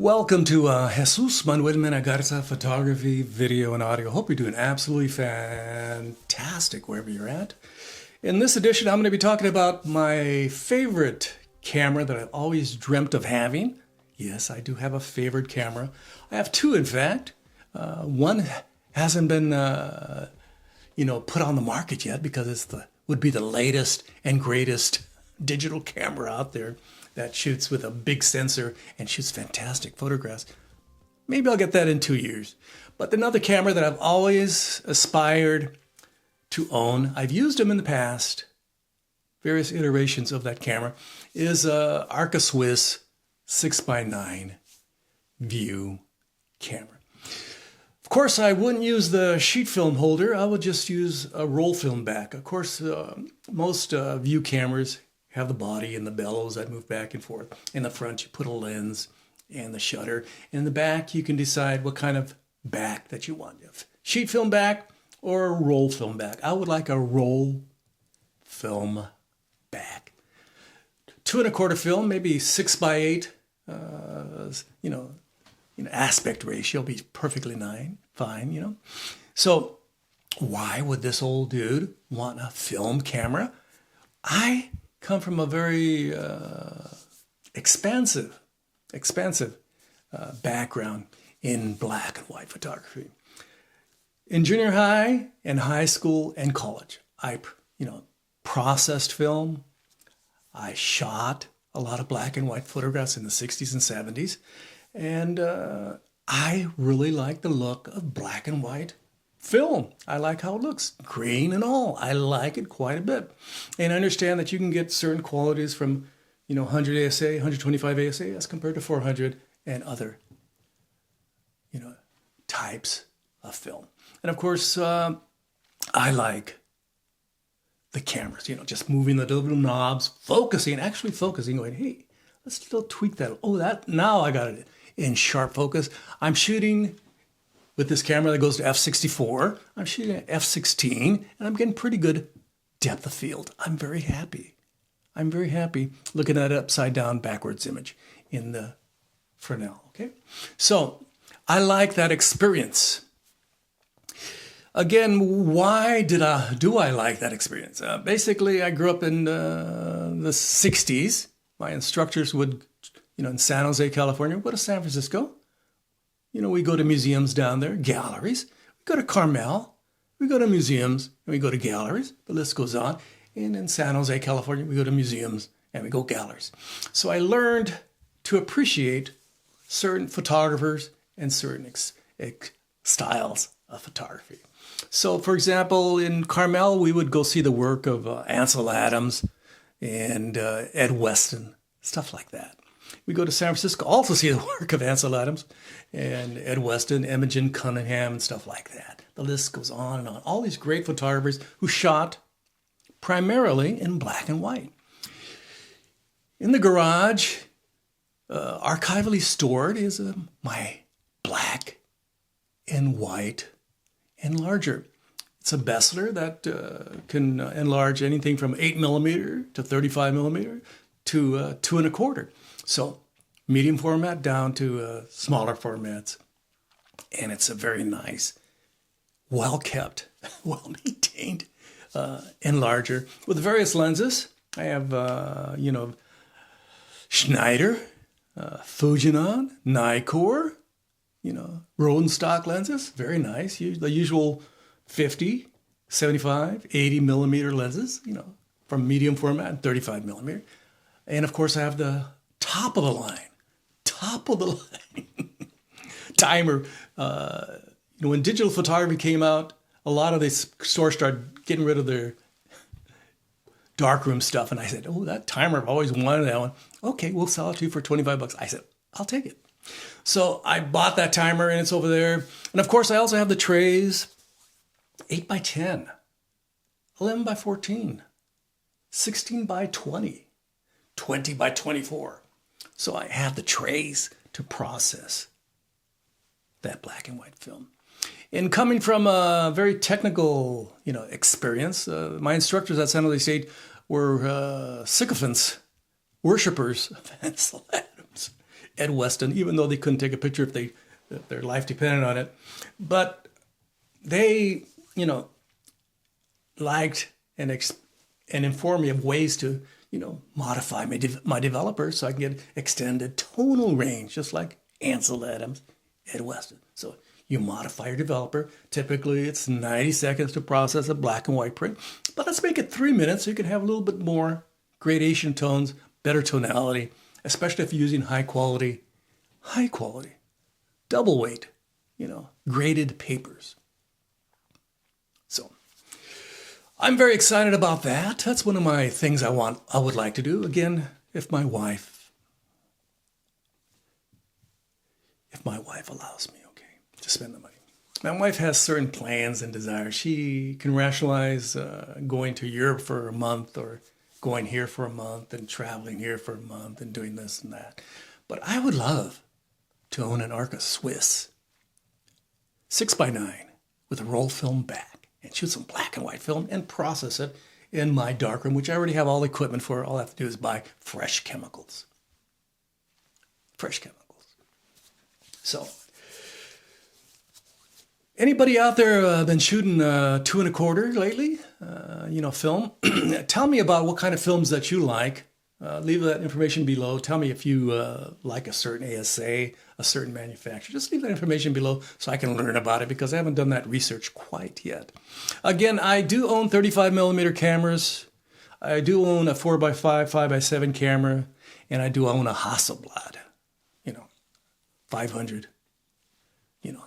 Welcome to Jesús Manuel Mena Garza Photography, video and audio. Hope you're doing absolutely fantastic wherever you're at. In this edition, I'm going to be talking about my favorite camera that I've always dreamt of having. Yes, I do have a favorite camera. I have two, in fact. One hasn't been, put on the market yet because would be the latest and greatest digital camera out there that shoots with a big sensor and shoots fantastic photographs. Maybe I'll get that in 2 years. But another camera that I've always aspired to own, I've used them in the past, various iterations of that camera, is a Arca-Swiss 6x9 view camera. Of course, I wouldn't use the sheet film holder. I would just use a roll film back. Of course, most view cameras have the body and the bellows that move back and forth. In the front, you put a lens and the shutter. In the back, you can decide what kind of back that you want. Sheet film back or a roll film back. I would like a roll film back. 2 1/4 film, maybe 6x8, aspect ratio be perfectly fine. So why would this old dude want a film camera? I come from a very expansive background in black and white photography. In junior high and high school and college, I processed film. I shot a lot of black and white photographs in the 60s and 70s. And I really like the look of black and white film. I like how it looks, green and all. I like it quite a bit. And I understand that you can get certain qualities from, 100 ASA, 125 ASA as compared to 400 and other, types of film. And of course, I like the cameras, just moving the little knobs, actually focusing, going, hey, let's still tweak that. Oh, now I got it in sharp focus. I'm shooting with this camera that goes to f/64, I'm shooting at f/16, and I'm getting pretty good depth of field. I'm very happy. Looking at an upside down backwards image in the Fresnel, okay? So I like that experience. Again, why do I like that experience? Basically, I grew up in the 60s. My instructors would, in San Jose, California, go to San Francisco. We go to museums down there, galleries. We go to Carmel. We go to museums and we go to galleries. The list goes on. And in San Jose, California, we go to museums and we go galleries. So I learned to appreciate certain photographers and certain styles of photography. So, for example, in Carmel, we would go see the work of Ansel Adams and Ed Weston, stuff like that. We go to San Francisco, also see the work of Ansel Adams and Ed Weston, Imogen Cunningham, and stuff like that. The list goes on and on. All these great photographers who shot primarily in black and white. In the garage, archivally stored is my black and white enlarger. It's a Beseler that can enlarge anything from 8mm to 35mm to 2 1/4. So medium format down to smaller formats. And it's a very nice, well-kept, well-maintained enlarger with various lenses. I have, Schneider, Fujinon, Nikkor, Rodenstock lenses. Very nice. The usual 50, 75, 80mm lenses, from medium format and 35mm. And of course, I have the top of the line timer. When digital photography came out, a lot of these stores started getting rid of their darkroom stuff. And I said, oh, that timer, I've always wanted that one. Okay, we'll sell it to you for $25. I said, I'll take it. So I bought that timer and it's over there. And of course, I also have the trays, 8x10, 11x14, 16x20, 20x24. So I have the trays to process that black and white film. And coming from a very technical, experience, my instructors at San Jose State were sycophants, worshippers of Ansel Adams Ed Weston, even though they couldn't take a picture if their life depended on it. But they, liked and informed me of ways to, modify my developer so I can get extended tonal range, just like Ansel Adams, Ed Weston. So you modify your developer. Typically, it's 90 seconds to process a black and white print. But let's make it 3 minutes so you can have a little bit more gradation tones, better tonality, especially if you're using high quality, double weight, graded papers. So I'm very excited about that. That's one of my things I would like to do. Again, if my wife allows me, to spend the money. My wife has certain plans and desires. She can rationalize going to Europe for a month or going here for a month and traveling here for a month and doing this and that. But I would love to own an Arca-Swiss 6x9 with a roll film back and shoot some black and white film and process it in my darkroom, which I already have all the equipment for. All I have to do is buy fresh chemicals. So, anybody out there been shooting 2.25 lately? Film. Tell me about what kind of films that you like. Leave that information below. Tell me if you like a certain ASA, a certain manufacturer. Just leave that information below so I can learn about it because I haven't done that research quite yet. Again, I do own 35mm cameras. I do own a 4x5, 5x7 camera, and I do own a Hasselblad, 500,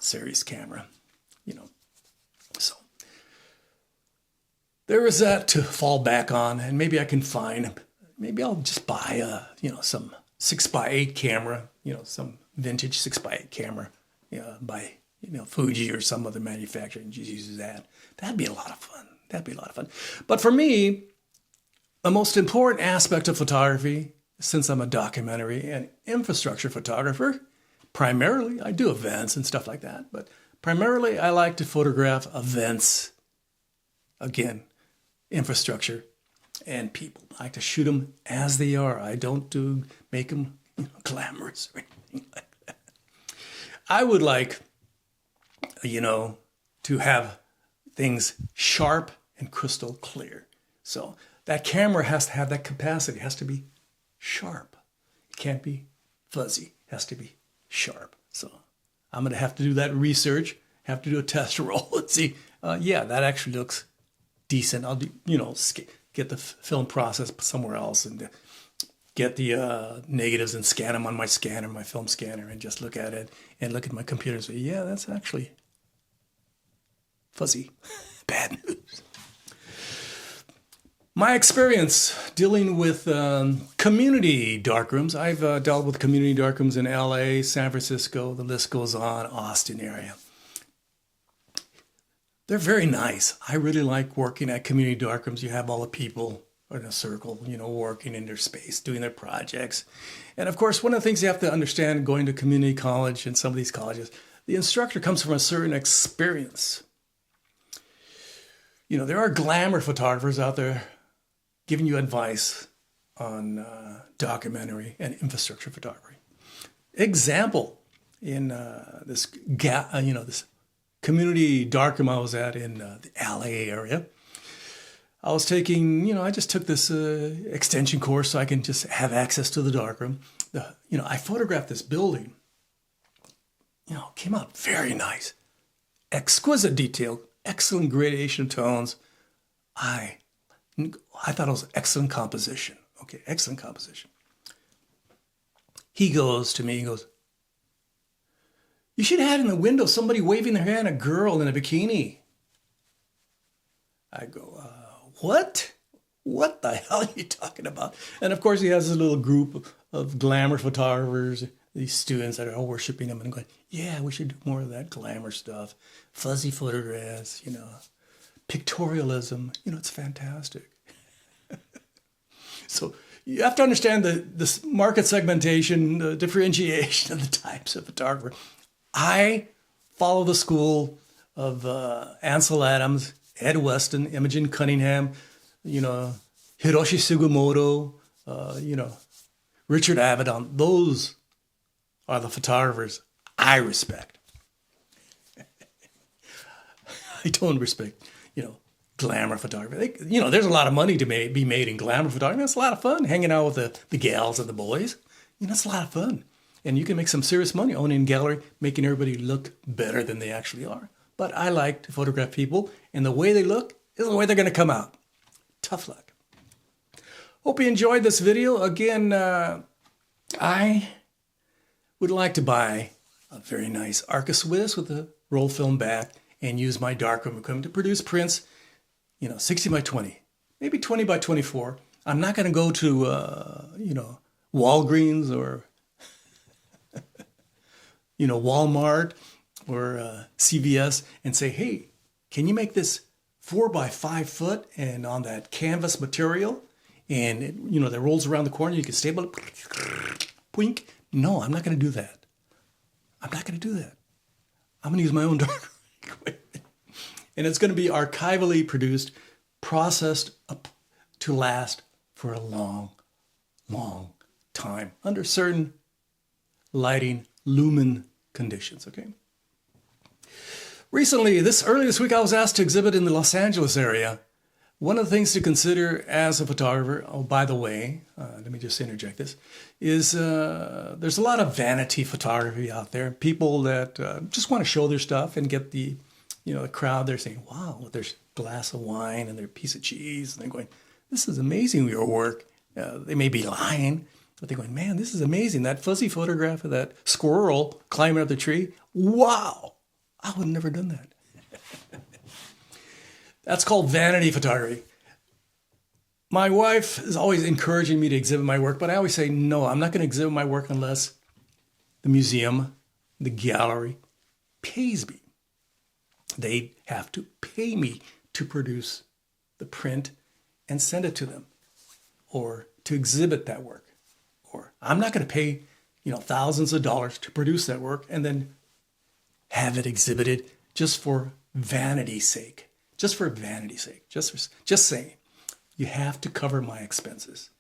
series camera. So there is that to fall back on, and maybe I can maybe I'll just buy some 6x8 camera, some vintage 6x8 camera, by Fuji or some other manufacturer and just use that. That'd be a lot of fun. But for me, the most important aspect of photography, since I'm a documentary and infrastructure photographer, primarily I do events and stuff like that, but primarily, I like to photograph events, again, infrastructure, and people. I like to shoot them as they are. I don't make them glamorous or anything like that. I would like, to have things sharp and crystal clear. So that camera has to have that capacity. It has to be sharp. It can't be fuzzy. It has to be sharp. So I'm going to have to do that research, have to do a test roll and see, that actually looks decent. I'll do, get the film process somewhere else and get the negatives and scan them on my scanner, my film scanner, and just look at it and look at my computer and say, yeah, that's actually fuzzy. Bad news. My experience dealing with community darkrooms. I've dealt with community darkrooms in LA, San Francisco, the list goes on, Austin area. They're very nice. I really like working at community darkrooms. You have all the people in a circle, working in their space, doing their projects. And of course, one of the things you have to understand going to community college and some of these colleges, the instructor comes from a certain experience. There are glamour photographers out there giving you advice on documentary and infrastructure photography. Example, in this community darkroom I was at in the LA area, I was taking, I just took this extension course so I can just have access to the darkroom. I photographed this building. Came out very nice, exquisite detail, excellent gradation of tones. I thought it was excellent composition. Okay, excellent composition. He goes to me, you should have had in the window somebody waving their hand, a girl in a bikini. I go, what? What the hell are you talking about? And of course he has this little group of glamour photographers, these students that are all worshiping him and going, yeah, we should do more of that glamour stuff. Fuzzy photographs, pictorialism, it's fantastic. So you have to understand the market segmentation, the differentiation of the types of photographer. I follow the school of Ansel Adams, Ed Weston, Imogen Cunningham, Hiroshi Sugimoto, Richard Avedon. Those are the photographers I respect. I don't respect, glamour photography. There's a lot of money to be made in glamour photography. It's a lot of fun hanging out with the gals and the boys. It's a lot of fun. And you can make some serious money owning a gallery, making everybody look better than they actually are. But I like to photograph people, and the way they look is the way they're going to come out. Tough luck. Hope you enjoyed this video. Again, I would like to buy a very nice Arca-Swiss with a roll film back and use my Darkroom equipment to produce prints, 60 by 20, maybe 20 by 24. I'm not going to go to, Walgreens or, Walmart or CVS and say, hey, can you make this 4 by 5 foot and on that canvas material? And, that rolls around the corner, you can stable it. Poink. No, I'm not going to do that. I'm not going to do that. I'm going to use my own dark equipment. And it's going to be archivally produced, processed up to last for a long, long time under certain lighting, lumen conditions, okay? Recently, early this week, I was asked to exhibit in the Los Angeles area. One of the things to consider as a photographer, oh, by the way, let me just interject this, is there's a lot of vanity photography out there. People that just want to show their stuff and get the crowd there saying, wow, with their glass of wine and their piece of cheese. And they're going, this is amazing, your work. They may be lying, but they're going, man, this is amazing. That fuzzy photograph of that squirrel climbing up the tree. Wow, I would have never done that. That's called vanity photography. My wife is always encouraging me to exhibit my work, but I always say, no, I'm not going to exhibit my work unless the museum, the gallery, pays me. They have to pay me to produce the print and send it to them or to exhibit that work. Or I'm not going to pay, thousands of dollars to produce that work and then have it exhibited just for vanity's sake. Just for vanity's sake, just saying, you have to cover my expenses.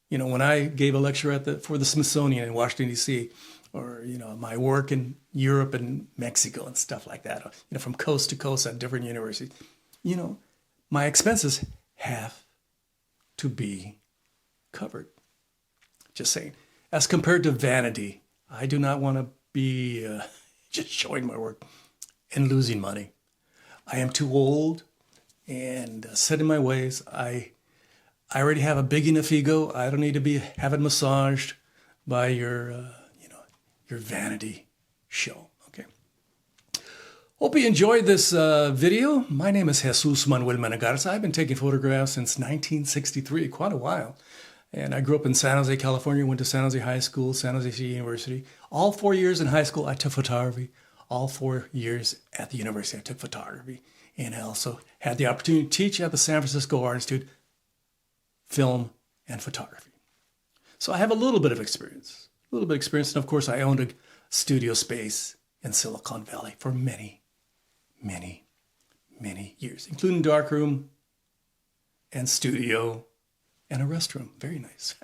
When I gave a lecture for the Smithsonian in Washington, D.C., or, my work in Europe and Mexico and stuff like that, from coast to coast at different universities, my expenses have to be covered. Just saying. As compared to vanity, I do not want to be just showing my work and losing money. I am too old and set in my ways. I already have a big enough ego. I don't need to be having massaged by your vanity show. Okay. Hope you enjoyed this video. My name is Jesús Manuel Mena Garza. I've been taking photographs since 1963, quite a while. And I grew up in San Jose, California. Went to San Jose High School, San Jose State University. All 4 years in high school, I took photography. All 4 years at the university, I took photography. And I also had the opportunity to teach at the San Francisco Art Institute, film and photography. So I have a little bit of experience. And of course, I owned a studio space in Silicon Valley for many, many, many years, including darkroom and studio and a restroom. Very nice.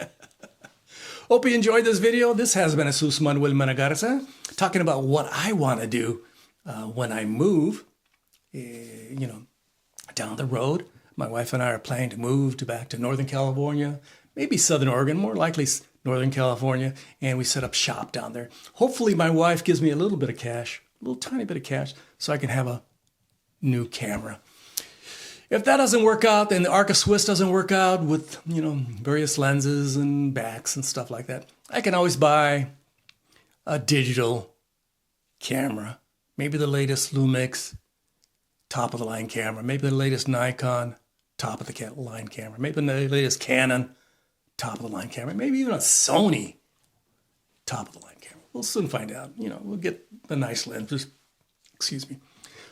Hope you enjoyed this video. This has been Jesús Manuel Mena Garza talking about what I want to do when I move, down the road. My wife and I are planning to move back to Northern California, maybe Southern Oregon, more likely Northern California, and we set up shop down there. Hopefully my wife gives me a little bit of cash, a little tiny bit of cash, so I can have a new camera. If that doesn't work out, then the Arca-Swiss doesn't work out with, various lenses and backs and stuff like that, I can always buy a digital camera. Maybe the latest Lumix, top of the line camera. Maybe the latest Nikon, top of the line camera. Maybe the latest Canon, top of the line camera. Maybe even a Sony, top of the line camera. We'll soon find out. We'll get the nice lenses. Excuse me.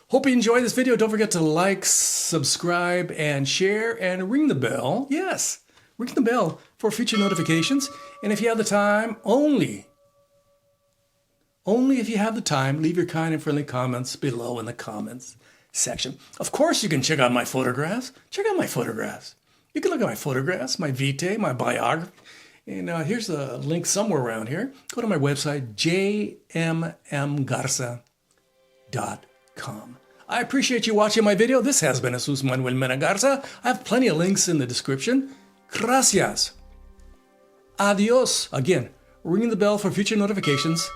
Hope you enjoyed this video. Don't forget to like, subscribe, and share, and ring the bell. Yes, ring the bell for future notifications. And if you have the time, only if you have the time, leave your kind and friendly comments below in the comments section. Of course, you can check out my photographs. Check out my photographs. You can look at my photographs, my vitae, my biography, And here's a link somewhere around here. Go to my website, jmmgarza.com. I appreciate you watching my video. This has been Jesús Manuel Mena Garza. I have plenty of links in the description. Gracias. Adios. Again, ring the bell for future notifications.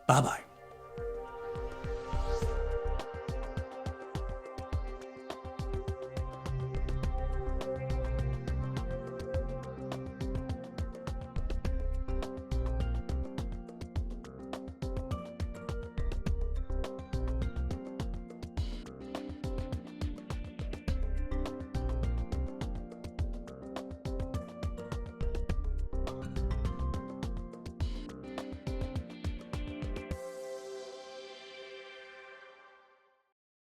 Bye-bye.